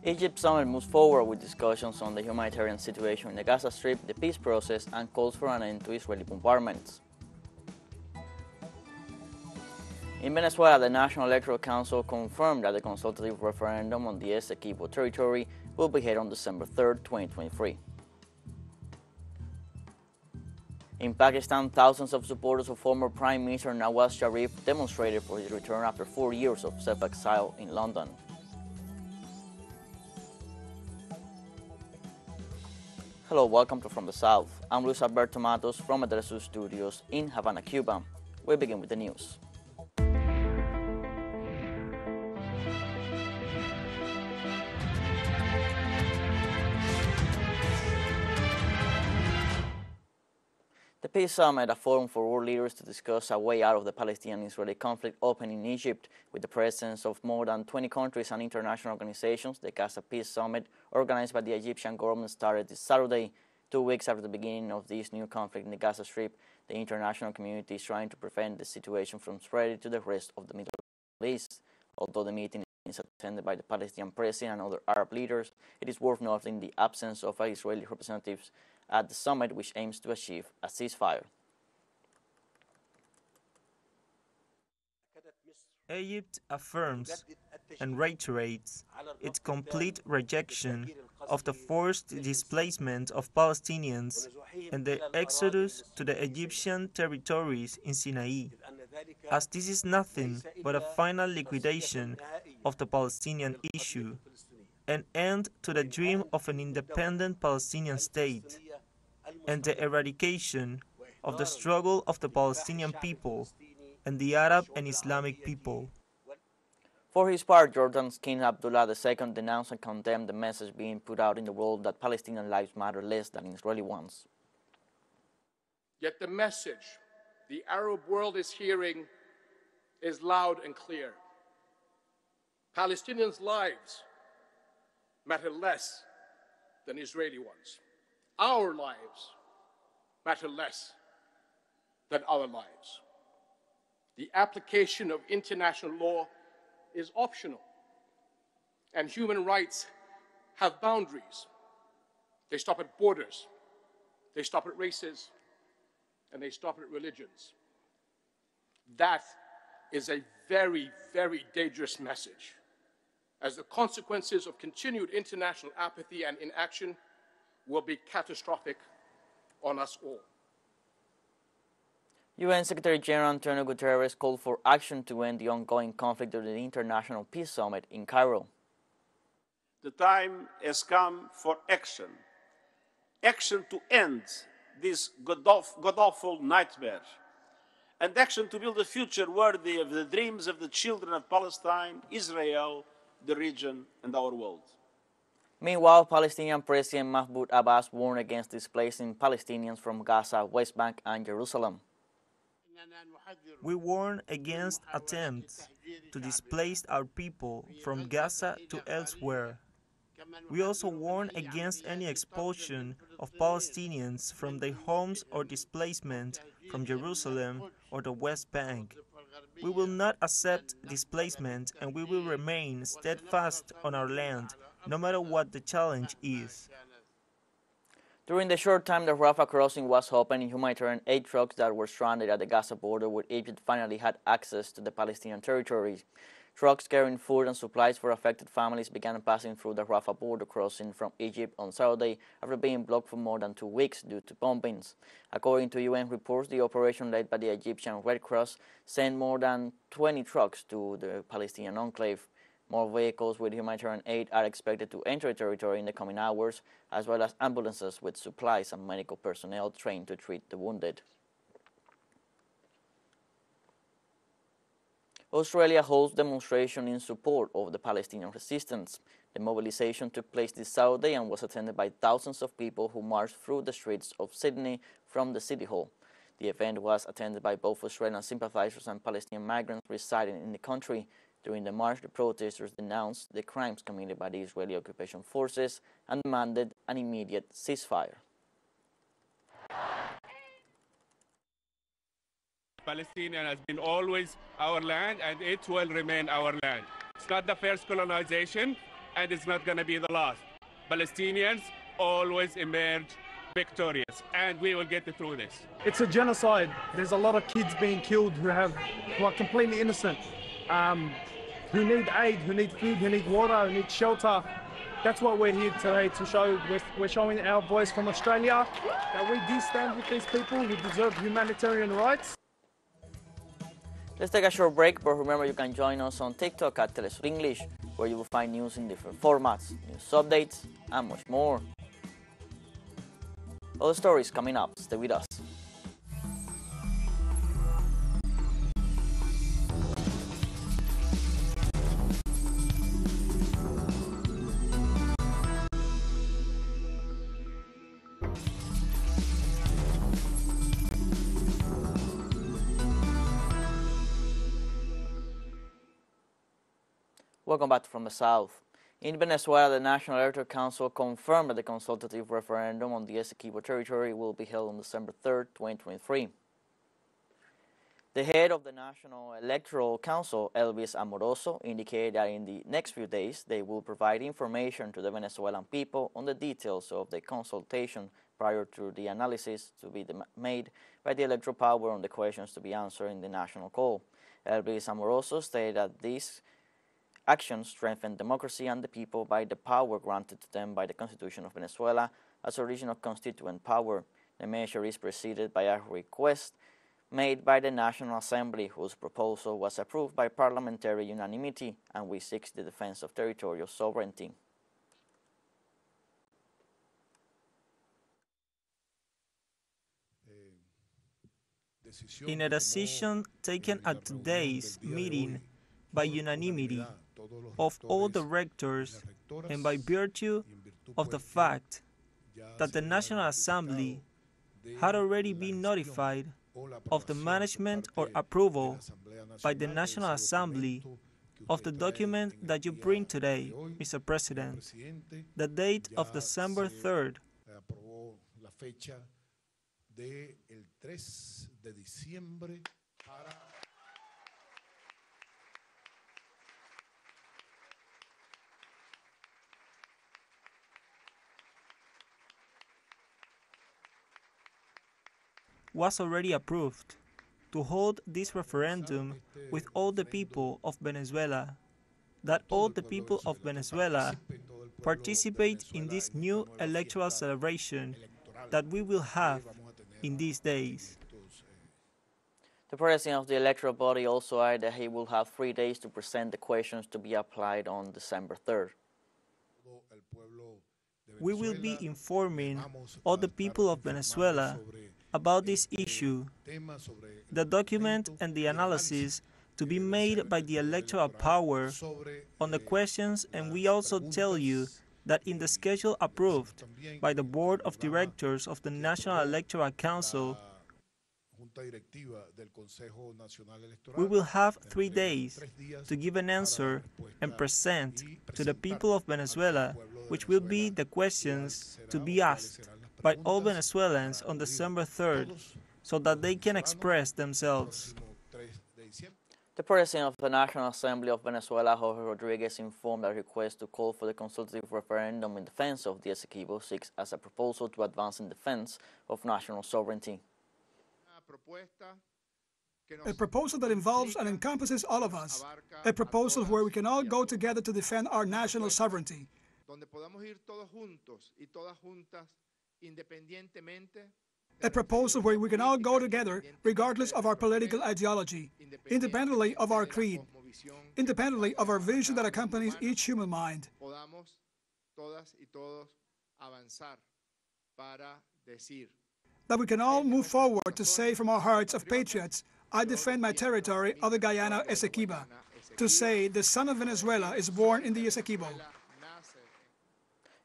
Egypt's summit moves forward with discussions on the humanitarian situation in the Gaza Strip, the peace process, and calls for an end to Israeli bombardments. In Venezuela, the National Electoral Council confirmed that the consultative referendum on the Esequibo territory will be held on December 3, 2023. In Pakistan, thousands of supporters of former Prime Minister Nawaz Sharif demonstrated for his return after 4 years of self-exile in London. Hello, welcome to From the South. I'm Luis Alberto Matos from the TeleSUR studios in Havana, Cuba. We begin with the news. The Peace Summit, a forum for world leaders to discuss a way out of the Palestinian-Israeli conflict, opened in Egypt with the presence of more than 20 countries and international organizations. The Gaza Peace Summit, organized by the Egyptian government, started this Saturday, 2 weeks after the beginning of this new conflict in the Gaza Strip. The international community is trying to prevent the situation from spreading to the rest of the Middle East. Although the meeting is attended by the Palestinian president and other Arab leaders, it is worth noting the absence of Israeli representatives at the summit, which aims to achieve a ceasefire. Egypt affirms and reiterates its complete rejection of the forced displacement of Palestinians and the exodus to the Egyptian territories in Sinai, as this is nothing but a final liquidation of the Palestinian issue, an end to the dream of an independent Palestinian state, and the eradication of the struggle of the Palestinian people and the Arab and Islamic people. For his part, Jordan's King Abdullah II denounced and condemned the message being put out in the world that Palestinian lives matter less than Israeli ones. Yet the message the Arab world is hearing is loud and clear. Palestinians' lives matter less than Israeli ones. Our lives matter less than our lives. The application of international law is optional, and human rights have boundaries. They stop at borders, they stop at races, and they stop at religions. That is a very, very dangerous message, as the consequences of continued international apathy and inaction will be catastrophic on us all. UN Secretary General Antonio Guterres called for action to end the ongoing conflict during the International Peace Summit in Cairo. The time has come for action. Action to end this god-awful nightmare. And action to build a future worthy of the dreams of the children of Palestine, Israel, the region, and our world. Meanwhile, Palestinian President Mahmoud Abbas warned against displacing Palestinians from Gaza, West Bank, and Jerusalem. We warn against attempts to displace our people from Gaza to elsewhere. We also warn against any expulsion of Palestinians from their homes or displacement from Jerusalem or the West Bank. We will not accept displacement, and we will remain steadfast on our land, no matter what the challenge is. During the short time the Rafah crossing was open, humanitarian aid trucks that were stranded at the Gaza border with Egypt finally had access to the Palestinian territories. Trucks carrying food and supplies for affected families began passing through the Rafah border crossing from Egypt on Saturday after being blocked for more than 2 weeks due to bombings. According to UN reports, the operation led by the Egyptian Red Cross sent more than 20 trucks to the Palestinian enclave. More vehicles with humanitarian aid are expected to enter the territory in the coming hours, as well as ambulances with supplies and medical personnel trained to treat the wounded. Australia holds demonstration in support of the Palestinian resistance. The mobilization took place this Saturday and was attended by thousands of people who marched through the streets of Sydney from the City Hall. The event was attended by both Australian sympathizers and Palestinian migrants residing in the country. During the march, the protesters denounced the crimes committed by the Israeli occupation forces and demanded an immediate ceasefire. Palestine has been always our land, and it will remain our land. It's not the first colonization. and it's not going to be the last. Palestinians always emerge victorious, and we will get through this. It's a genocide. There's a lot of kids being killed who are completely innocent, who need aid, who need food, who need water, who need shelter. That's what we're here today to show. We're showing our voice from Australia that we do stand with these people who deserve humanitarian rights. Let's take a short break, but remember you can join us on TikTok at TeleSUR English, where you will find news in different formats, news updates, and much more. Other stories coming up. Stay with us. Welcome back from the South. In Venezuela, the National Electoral Council confirmed that the consultative referendum on the Esequibo territory will be held on December 3rd, 2023. The head of the National Electoral Council, Elvis Amoroso, indicated that in the next few days they will provide information to the Venezuelan people on the details of the consultation prior to the analysis to be made by the electoral power on the questions to be answered in the national call. Elvis Amoroso stated that these actions strengthen democracy and the people by the power granted to them by the Constitution of Venezuela as original constituent power. The measure is preceded by a request made by the National Assembly, whose proposal was approved by parliamentary unanimity and which seeks the defense of territorial sovereignty. In a decision taken at today's meeting by unanimity of all directors and by virtue of the fact that the National Assembly had already been notified of the management or approval by the National Assembly of the document that you bring today, Mr. President, the date of December 3rd, was already approved to hold this referendum with all the people of Venezuela, that all the people of Venezuela participate in this new electoral celebration that we will have in these days. The president of the electoral body also added that he will have 3 days to present the questions to be applied on December 3rd. We will be informing all the people of Venezuela about this issue, the document and the analysis to be made by the electoral power on the questions, and we also tell you that in the schedule approved by the Board of Directors of the National Electoral Council, we will have 3 days to give an answer and present to the people of Venezuela, which will be the questions to be asked by all Venezuelans on December 3rd, so that they can express themselves. The president of the National Assembly of Venezuela, Jorge Rodriguez, informed that a request to call for the consultative referendum in defense of the Esequibo seeks as a proposal to advance in defense of national sovereignty. A proposal that involves and encompasses all of us. A proposal where we can all go together to defend our national sovereignty. A proposal where we can all go together regardless of our political ideology, independently of our creed, independently of our vision that accompanies each human mind. That we can all move forward to say from our hearts of patriots, I defend my territory of the Guyana Esequibo. To say the son of Venezuela is born in the Esequibo.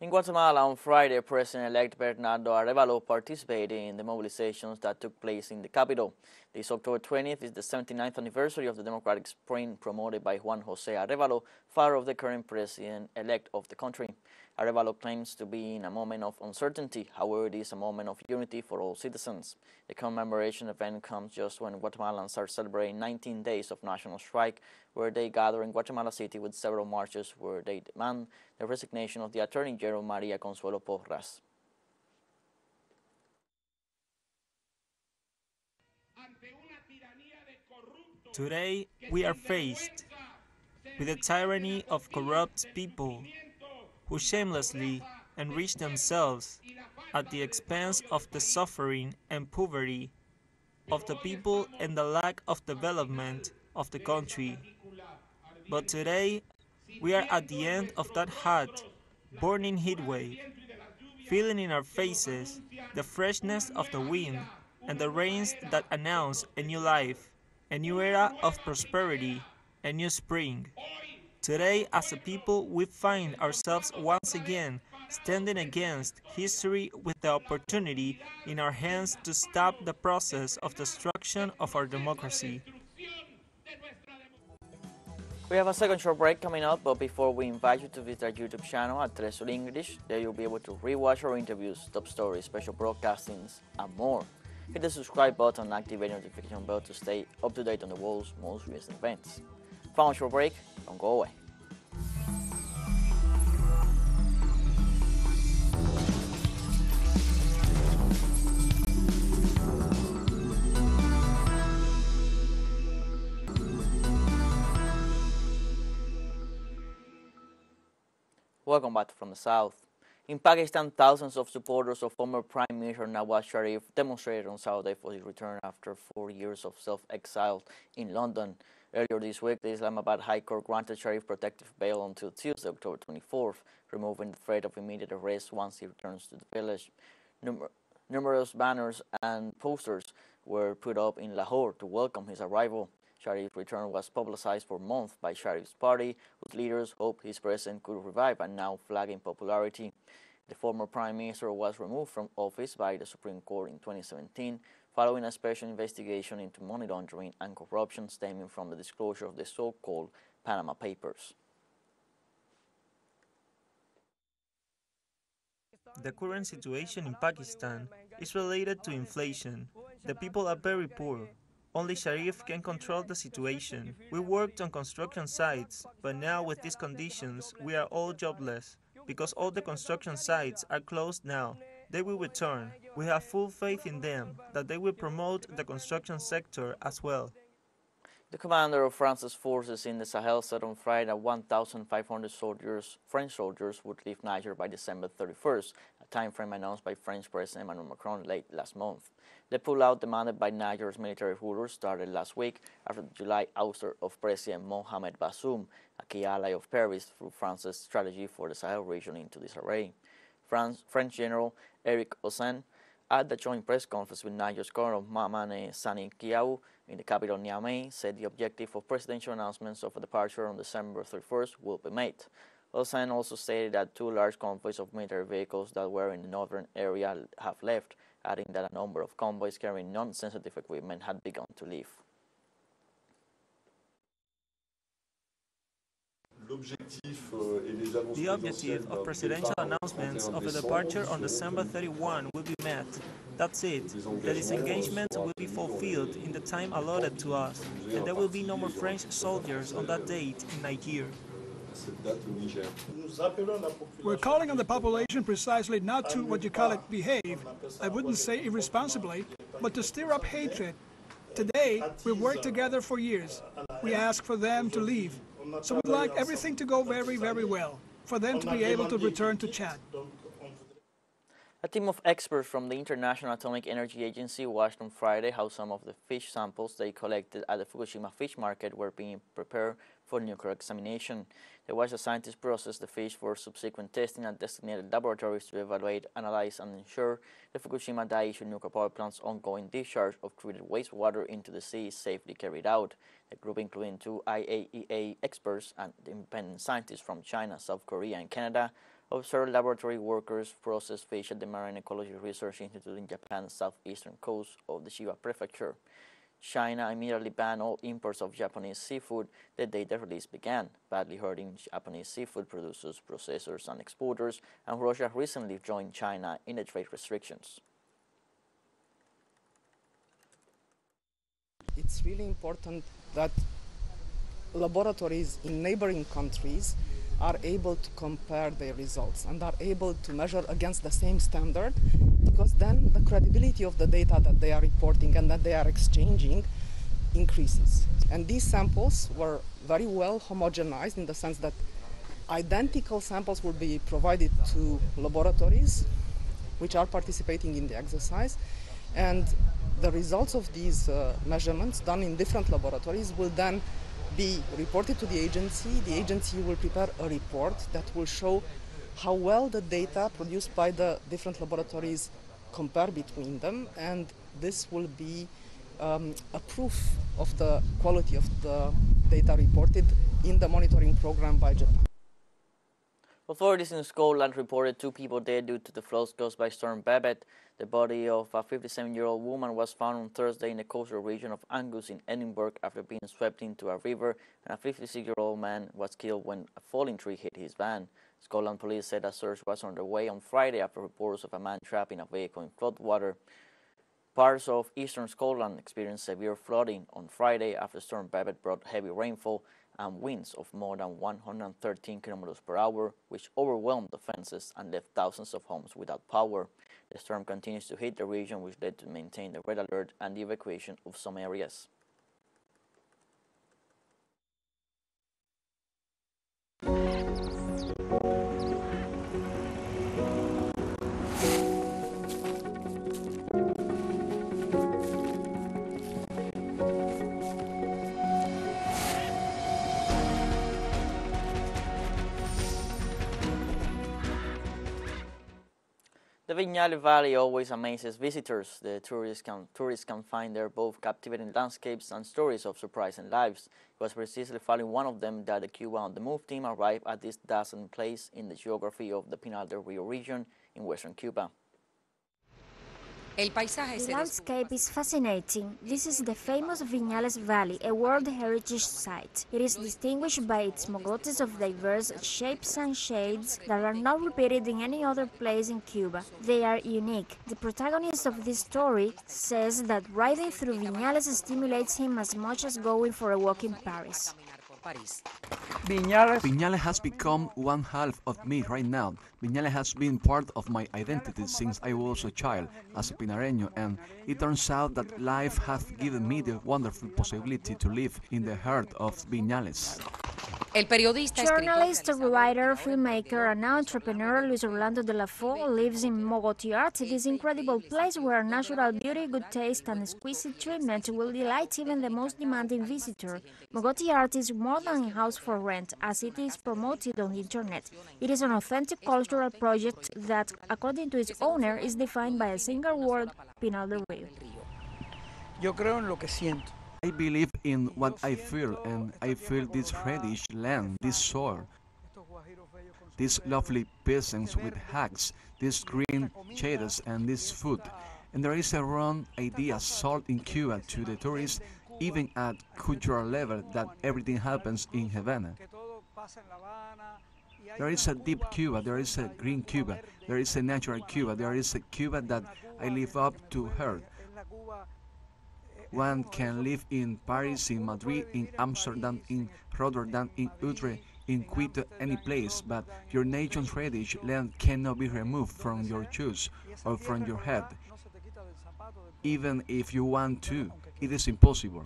In Guatemala on Friday, President-elect Bernardo Arévalo participated in the mobilizations that took place in the capital. This October 20th is the 79th anniversary of the Democratic Spring promoted by Juan José Arévalo, father of the current president-elect of the country. Arevalo claims to be in a moment of uncertainty. However, it is a moment of unity for all citizens. The commemoration event comes just when Guatemalans are celebrating 19 days of national strike, where they gather in Guatemala City with several marches where they demand the resignation of the Attorney General Maria Consuelo Porras. Today, we are faced with the tyranny of corrupt people who shamelessly enrich themselves at the expense of the suffering and poverty of the people and the lack of development of the country. But today, we are at the end of that hot, burning heat wave, feeling in our faces the freshness of the wind and the rains that announce a new life, a new era of prosperity, a new spring. Today, as a people, we find ourselves once again standing against history with the opportunity in our hands to stop the process of destruction of our democracy. We have a second short break coming up, but before we invite you to visit our YouTube channel at TeleSUR English, there you'll be able to rewatch our interviews, top stories, special broadcastings, and more. Hit the subscribe button and activate the notification bell to stay up to date on the world's most recent events. Final short break, don't go away. Welcome back from the South. In Pakistan, thousands of supporters of former Prime Minister Nawaz Sharif demonstrated on Saturday for his return after 4 years of self-exile in London. Earlier this week, the Islamabad High Court granted Sharif protective bail until Tuesday, October 24th, removing the threat of immediate arrest once he returns to the village. Numerous banners and posters were put up in Lahore to welcome his arrival. Sharif's return was publicized for months by Sharif's party, whose leaders hoped his president could revive and now flagging popularity. The former prime minister was removed from office by the Supreme Court in 2017, following a special investigation into money laundering and corruption stemming from the disclosure of the so-called Panama Papers. The current situation in Pakistan is related to inflation. The people are very poor. Only Sharif can control the situation. We worked on construction sites, but now with these conditions, we are all jobless, because all the construction sites are closed now. They will return. We have full faith in them, that they will promote the construction sector as well. The commander of France's forces in the Sahel said on Friday that 1,500 French soldiers, would leave Niger by December 31st, a time frame announced by French President Emmanuel Macron late last month. The pullout demanded by Niger's military rulers started last week after the July ouster of President Mohamed Bazoum, a key ally of Paris, through France's strategy for the Sahel region into disarray. French General Eric Hossein, at the joint press conference with Niger's Colonel Mamane Sani Kiaou in the capital Niamey, said the objective of presidential announcements of a departure on December 31st will be met. Hossein also stated that 2 large convoys of military vehicles that were in the northern area have left, adding that a number of convoys carrying non-sensitive equipment had begun to leave. The objective of presidential announcements of a departure on December 31 will be met. That's it. The disengagement will be fulfilled in the time allotted to us, and there will be no more French soldiers on that date in Niger. We're calling on the population precisely not to, what you call it, behave, I wouldn't say irresponsibly, but to stir up hatred. Today, we've worked together for years. We ask for them to leave. So we'd like everything to go very, very well, for them to be able to return to Chad. A team of experts from the International Atomic Energy Agency watched on Friday how some of the fish samples they collected at the Fukushima fish market were being prepared for nuclear examination. They watched the scientists process the fish for subsequent testing at designated laboratories to evaluate, analyze, and ensure the Fukushima Daiichi nuclear power plant's ongoing discharge of treated wastewater into the sea is safely carried out. The group, including 2 IAEA experts and independent scientists from China, South Korea, and Canada, observed laboratory workers process fish at the Marine Ecology Research Institute in Japan's southeastern coast of the Chiba Prefecture. China immediately banned all imports of Japanese seafood the day the release began, badly hurting Japanese seafood producers, processors, and exporters, and Russia recently joined China in the trade restrictions. It's really important that laboratories in neighboring countries are able to compare their results and are able to measure against the same standard, because then the credibility of the data that they are reporting and that they are exchanging increases. And these samples were very well homogenized in the sense that identical samples will be provided to laboratories which are participating in the exercise, and the results of these measurements done in different laboratories will then be reported to the agency. The agency will prepare a report that will show how well the data produced by the different laboratories compare between them, and this will be a proof of the quality of the data reported in the monitoring program by Japan. Authorities in Scotland reported 2 people dead due to the floods caused by Storm Babet. The body of a 57-year-old woman was found on Thursday in the coastal region of Angus in Edinburgh after being swept into a river, and a 56-year-old man was killed when a falling tree hit his van. Scotland police said a search was underway on Friday after reports of a man trapped in a vehicle in floodwater. Parts of eastern Scotland experienced severe flooding on Friday after Storm Babet brought heavy rainfall and winds of more than 113 kilometers per hour, which overwhelmed the fences and left thousands of homes without power. The storm continues to hit the region, which led to maintain the red alert and the evacuation of some areas. The Viñales Valley always amazes visitors. The tourists can find there both captivating landscapes and stories of surprising lives. It was precisely following one of them that the Cuba on the Move team arrived at this dazzling place in the geography of the Pinal del Rio region in western Cuba. The landscape is fascinating. This is the famous Viñales Valley, a World Heritage Site. It is distinguished by its mogotes of diverse shapes and shades that are not repeated in any other place in Cuba. They are unique. The protagonist of this story says that riding through Viñales stimulates him as much as going for a walk in Paris. Viñales has become one half of me right now. Viñales has been part of my identity since I was a child, as a Pinareño, and it turns out that life has given me the wonderful possibility to live in the heart of Viñales. Journalist, writer, filmmaker, and now entrepreneur Luis Orlando de la Fo lives in Mogotiart, this incredible place where natural beauty, good taste, and exquisite treatment will delight even the most demanding visitor. Mogotiart is more than a house for rent, as it is promoted on the internet. It is an authentic cultural project that, according to its owner, is defined by a single word: Pinal del Rio. Yo creo en lo que siento. I believe in what I feel, and I feel this reddish land, this soil, these lovely peasants with hats, these green shades, and this food. And there is a wrong idea sold in Cuba to the tourists, even at cultural level, that everything happens in Havana. There is a deep Cuba, there is a green Cuba, there is a natural Cuba, there is a Cuba that I live up to her. One can live in Paris, in Madrid, in Amsterdam, in Rotterdam, in Utrecht, in Quito, any place, but your nation's reddish land cannot be removed from your shoes or from your head. Even if you want to, it is impossible.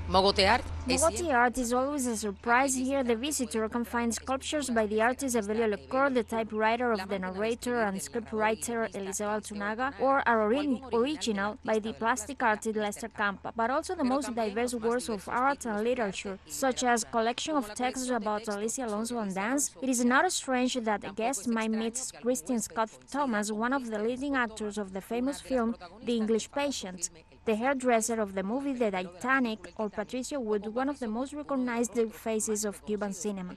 Mogotiart is always a surprise. Here the visitor can find sculptures by the artist Evelio Lecor, the typewriter of the narrator and scriptwriter Eliseo Altunaga, or our original by the plastic artist Lester Campa, but also the most diverse works of art and literature, such as collection of texts about Alicia Alonso and dance. It is not strange that a guest might meet Christian Scott Thomas, one of the leading actors of the famous film The English Patient, the hairdresser of the movie The Titanic, or Patricia Wood, one of the most recognized faces of Cuban cinema.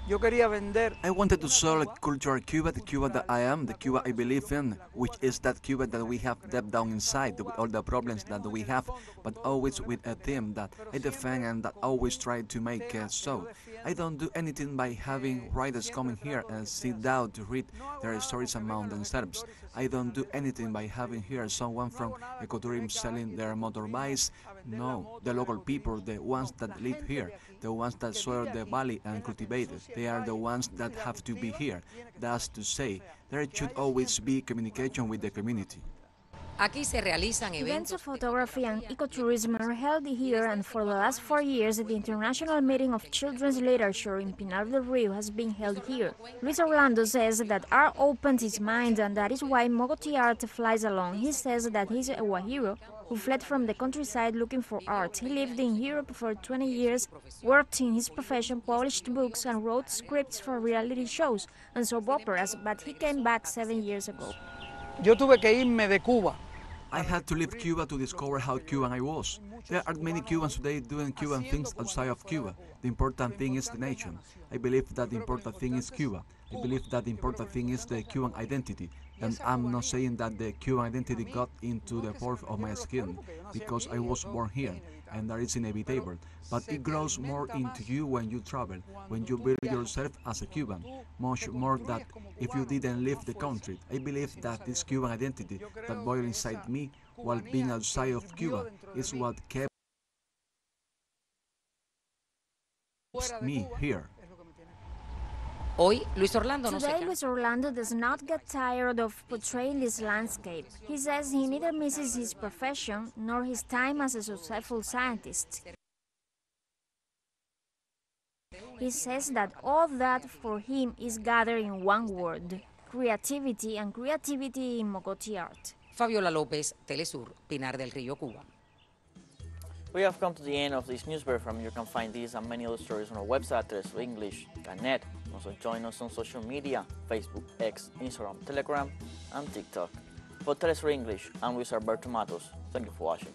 Yo quería vender. I wanted to sell cultural Cuba, the Cuba that I am, the Cuba I believe in, which is that Cuba that we have deep down inside, with all the problems that we have, but always with a theme that I defend and that always try to make so. I don't do anything by having writers coming here and sit down to read their stories among themselves. I don't do anything by having here someone from ecotourism selling their motorbikes. No, the local people, the ones that live here, the ones that soil the valley and cultivate it, they are the ones that have to be here. That's to say, there should always be communication with the community. Events of photography and ecotourism are held here, and for the last 4 years, the International Meeting of Children's Literature in Pinar del Rio has been held here. Luis Orlando says that art opened his mind, and that is why Mogoti Art flies along. He says that he's a Guajiro who fled from the countryside looking for art. He lived in Europe for 20 years, worked in his profession, published books, and wrote scripts for reality shows and soap operas, but he came back 7 years ago. Yo tuve que irme de Cuba. I had to leave Cuba to discover how Cuban I was. There are many Cubans today doing Cuban things outside of Cuba. The important thing is the nation. I believe that the important thing is Cuba. I believe that the important thing is the Cuban identity. And I'm not saying that the Cuban identity got into the pores of my skin, because I was born here, and that is inevitable. But it grows more into you when you travel, when you build yourself as a Cuban, much more than if you didn't leave the country. I believe that this Cuban identity that boiled inside me while being outside of Cuba is what kept me here. Today, Luis Orlando does not get tired of portraying this landscape. He says he neither misses his profession nor his time as a successful scientist. He says that all that for him is gathered in one word: creativity, and creativity in Mogoti art. Fabiola López, TeleSUR, Pinar del Río, Cuba. We have come to the end of this news briefing. You can find these and many other stories on our website, telesurenglish.net. Also join us on social media, Facebook, X, Instagram, Telegram, and TikTok. For TeleSUR English, I'm Luis Alberto Matos. Thank you for watching.